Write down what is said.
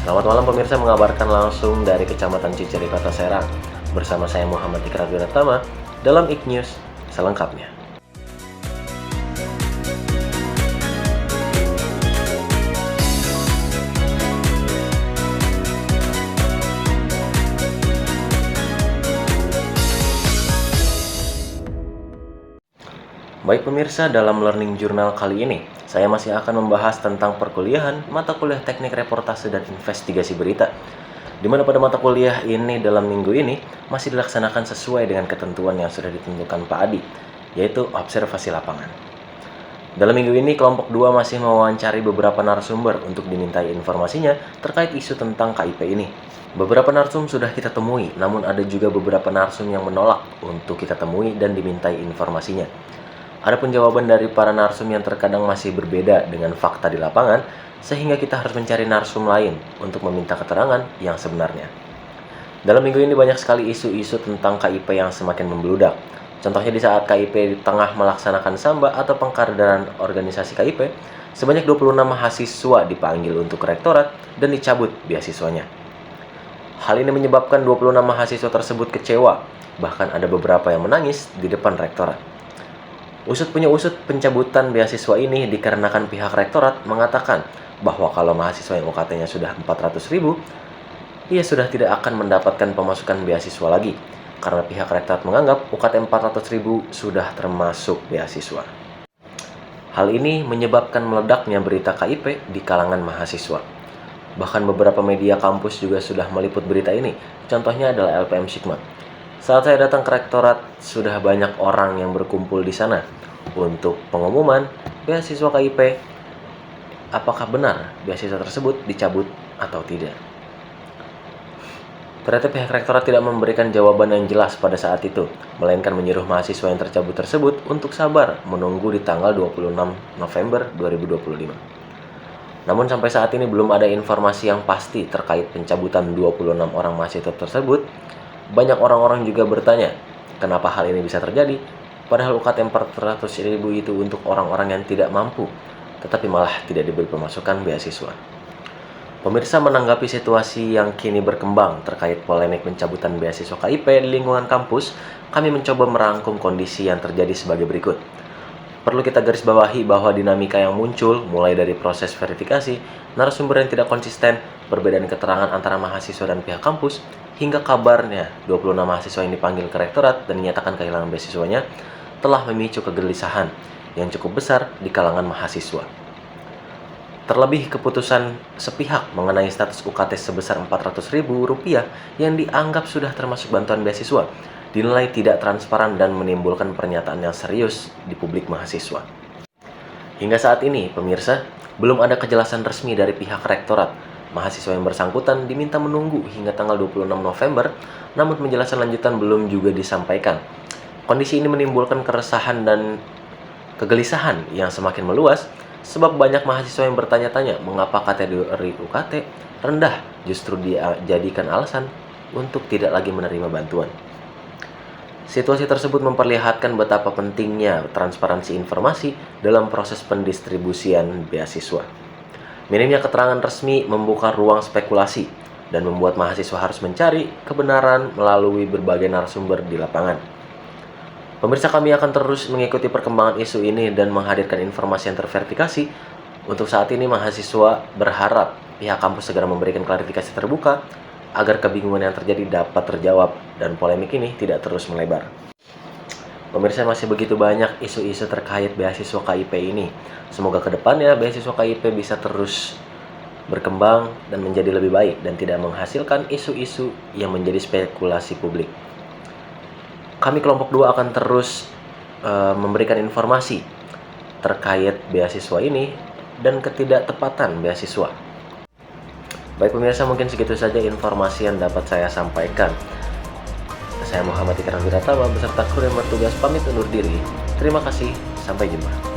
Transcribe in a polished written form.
Selamat malam pemirsa, mengabarkan langsung dari Kecamatan Ciceri, Kota Serang. Bersama saya Muhammad Ikrar Wiratama dalam IK News selengkapnya. Baik pemirsa, dalam Learning Journal kali ini, saya masih akan membahas tentang perkuliahan mata kuliah teknik reportase dan investigasi berita. Di mana pada mata kuliah ini dalam minggu ini masih dilaksanakan sesuai dengan ketentuan yang sudah ditentukan Pak Adi, yaitu observasi lapangan. Dalam minggu ini, kelompok 2 masih mewawancari beberapa narasumber untuk dimintai informasinya terkait isu tentang KIP ini. Beberapa narsum sudah kita temui, namun ada juga beberapa narsum yang menolak untuk kita temui dan dimintai informasinya. Adapun jawaban dari para narsum yang terkadang masih berbeda dengan fakta di lapangan, sehingga kita harus mencari narsum lain untuk meminta keterangan yang sebenarnya. Dalam minggu ini banyak sekali isu-isu tentang KIP yang semakin membludak. Contohnya di saat KIP di tengah melaksanakan samba atau pengkaderan organisasi KIP, sebanyak 26 mahasiswa dipanggil untuk rektorat dan dicabut beasiswanya. Hal ini menyebabkan 26 mahasiswa tersebut kecewa, bahkan ada beberapa yang menangis di depan rektorat. Usut punya usut, pencabutan beasiswa ini dikarenakan pihak rektorat mengatakan bahwa kalau mahasiswa yang UKT-nya sudah 400.000, ia sudah tidak akan mendapatkan pemasukan beasiswa lagi, karena pihak rektorat menganggap UKT 400.000 sudah termasuk beasiswa. Hal ini menyebabkan meledaknya berita KIP di kalangan mahasiswa. Bahkan beberapa media kampus juga sudah meliput berita ini, contohnya adalah LPM Sigma. Saat saya datang ke rektorat, sudah banyak orang yang berkumpul di sana untuk pengumuman beasiswa KIP. Apakah benar beasiswa tersebut dicabut atau tidak? Ternyata pihak rektorat tidak memberikan jawaban yang jelas pada saat itu, melainkan menyuruh mahasiswa yang tercabut tersebut untuk sabar menunggu di tanggal 26 November 2025. Namun sampai saat ini belum ada informasi yang pasti terkait pencabutan 26 orang mahasiswa tersebut. Banyak orang-orang juga bertanya, kenapa hal ini bisa terjadi, padahal UKT 400.000 itu untuk orang-orang yang tidak mampu, tetapi malah tidak diberi pemasukan beasiswa. Pemirsa, menanggapi situasi yang kini berkembang terkait polemik pencabutan beasiswa KIP di lingkungan kampus, kami mencoba merangkum kondisi yang terjadi sebagai berikut. Perlu kita garis bawahi bahwa dinamika yang muncul mulai dari proses verifikasi, narasumber yang tidak konsisten, perbedaan keterangan antara mahasiswa dan pihak kampus, hingga kabarnya 26 mahasiswa yang dipanggil ke rektorat dan dinyatakan kehilangan beasiswanya telah memicu kegelisahan yang cukup besar di kalangan mahasiswa. Terlebih keputusan sepihak mengenai status UKT sebesar Rp400.000 yang dianggap sudah termasuk bantuan beasiswa dinilai tidak transparan dan menimbulkan pernyataan yang serius di publik mahasiswa. Hingga saat ini, pemirsa, belum ada kejelasan resmi dari pihak rektorat. Mahasiswa yang bersangkutan diminta menunggu hingga tanggal 26 November, namun penjelasan lanjutan belum juga disampaikan. Kondisi ini menimbulkan keresahan dan kegelisahan yang semakin meluas, sebab banyak mahasiswa yang bertanya-tanya mengapa kategori UKT rendah justru dijadikan alasan untuk tidak lagi menerima bantuan. Situasi tersebut memperlihatkan betapa pentingnya transparansi informasi dalam proses pendistribusian beasiswa. Minimnya keterangan resmi membuka ruang spekulasi dan membuat mahasiswa harus mencari kebenaran melalui berbagai narasumber di lapangan. Pemirsa, kami akan terus mengikuti perkembangan isu ini dan menghadirkan informasi yang terverifikasi. Untuk saat ini, mahasiswa berharap pihak kampus segera memberikan klarifikasi terbuka agar kebingungan yang terjadi dapat terjawab dan polemik ini tidak terus melebar. Pemirsa, masih begitu banyak isu-isu terkait beasiswa KIP ini. Semoga kedepannya beasiswa KIP bisa terus berkembang dan menjadi lebih baik dan tidak menghasilkan isu-isu yang menjadi spekulasi publik. Kami kelompok 2 akan terus memberikan informasi terkait beasiswa ini dan ketidaktepatan beasiswa. Baik pemirsa, mungkin segitu saja informasi yang dapat saya sampaikan. Saya Muhammad Ikrar Wiratama beserta kru yang bertugas pamit undur diri. Terima kasih, sampai jumpa.